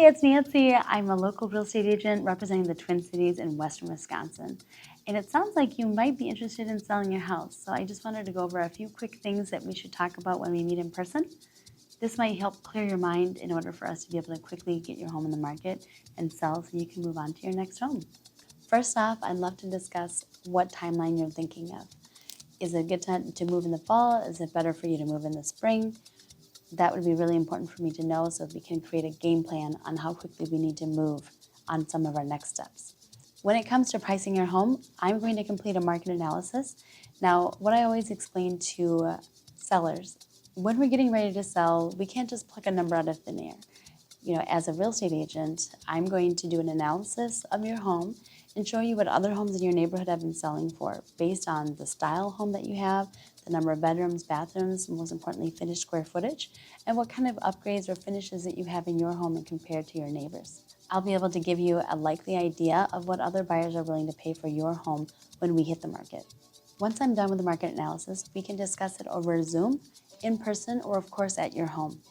Hey, it's Nancy. I'm a local real estate agent representing the Twin Cities in Western Wisconsin. And it sounds like you might be interested in selling your house. So I just wanted to go over a few quick things that we should talk about when we meet in person. This might help clear your mind in order for us to be able to quickly get your home in the market and sell so you can move on to your next home. First off, I'd love to discuss what timeline you're thinking of. Is it a good time to move in the fall? Is it better for you to move in the spring? That would be really important for me to know so we can create a game plan on how quickly we need to move on some of our next steps. When it comes to pricing your home, I'm going to complete a market analysis. Now, what I always explain to sellers, when we're getting ready to sell, we can't just pluck a number out of thin air. As a real estate agent, I'm going to do an analysis of your home and show you what other homes in your neighborhood have been selling for based on the style home that you have, the number of bedrooms, bathrooms, and most importantly, finished square footage, and what kind of upgrades or finishes that you have in your home and compared to your neighbors. I'll be able to give you a likely idea of what other buyers are willing to pay for your home when we hit the market. Once I'm done with the market analysis, we can discuss it over Zoom, in person, or of course at your home.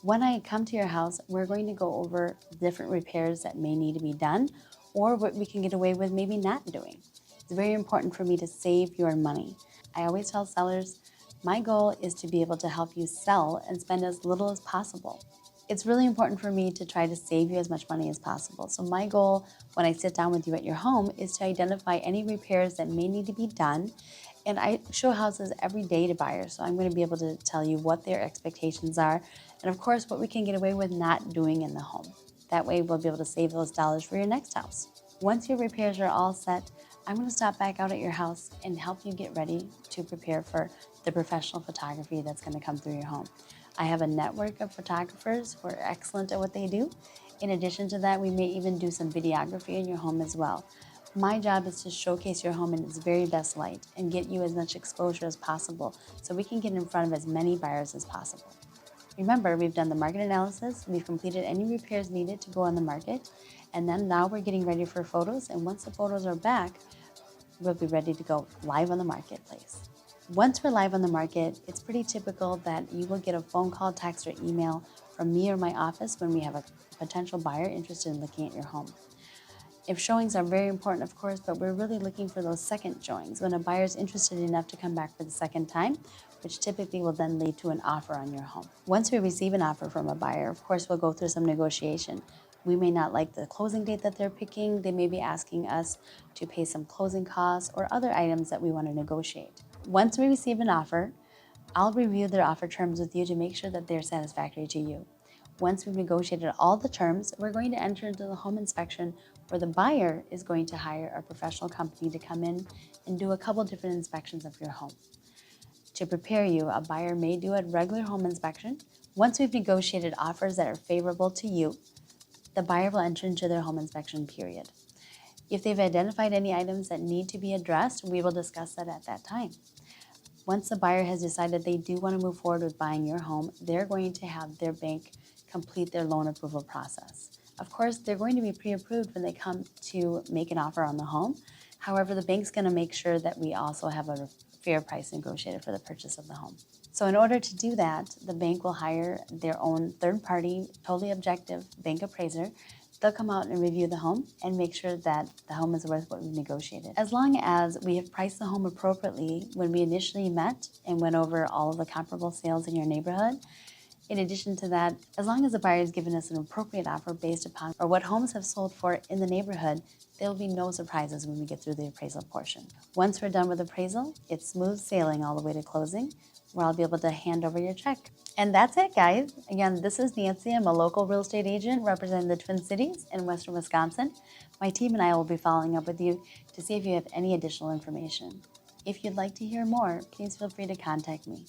When I come to your house, we're going to go over different repairs that may need to be done or what we can get away with maybe not doing. It's very important for me to save your money. I always tell sellers, my goal is to be able to help you sell and spend as little as possible. It's really important for me to try to save you as much money as possible. So my goal when I sit down with you at your home is to identify any repairs that may need to be done. And I show houses every day to buyers, so I'm going to be able to tell you what their expectations are and of course what we can get away with not doing in the home. That way we'll be able to save those dollars for your next house. Once your repairs are all set, I'm going to stop back out at your house and help you get ready to prepare for the professional photography that's going to come through your home. I have a network of photographers who are excellent at what they do. In addition to that, we may even do some videography in your home as well. My job is to showcase your home in its very best light and get you as much exposure as possible so we can get in front of as many buyers as possible. Remember, we've done the market analysis, we've completed any repairs needed to go on the market, and then now we're getting ready for photos, and once the photos are back, we'll be ready to go live on the marketplace. Once we're live on the market, it's pretty typical that you will get a phone call, text, or email from me or my office when we have a potential buyer interested in looking at your home. If showings are very important, of course, but we're really looking for those second showings when a buyer is interested enough to come back for the second time, which typically will then lead to an offer on your home. Once we receive an offer from a buyer, of course, we'll go through some negotiation. We may not like the closing date that they're picking. They may be asking us to pay some closing costs or other items that we want to negotiate. Once we receive an offer, I'll review their offer terms with you to make sure that they're satisfactory to you. Once we've negotiated all the terms, we're going to enter into the home inspection where the buyer is going to hire a professional company to come in and do a couple different inspections of your home. To prepare you, a buyer may do a regular home inspection. Once we've negotiated offers that are favorable to you, the buyer will enter into their home inspection period. If they've identified any items that need to be addressed, we will discuss that at that time. Once the buyer has decided they do want to move forward with buying your home, they're going to have their bank complete their loan approval process. Of course, they're going to be pre-approved when they come to make an offer on the home. However, the bank's going to make sure that we also have a fair price negotiated for the purchase of the home. So in order to do that, the bank will hire their own third-party, totally objective bank appraiser. They'll come out and review the home and make sure that the home is worth what we've negotiated. As long as we have priced the home appropriately when we initially met and went over all of the comparable sales in your neighborhood, in addition to that, as long as the buyer has given us an appropriate offer based upon or what homes have sold for in the neighborhood, there will be no surprises when we get through the appraisal portion. Once we're done with appraisal, it's smooth sailing all the way to closing, where I'll be able to hand over your check. And that's it, guys. Again, this is Nancy. I'm a local real estate agent representing the Twin Cities in Western Wisconsin. My team and I will be following up with you to see if you have any additional information. If you'd like to hear more, please feel free to contact me.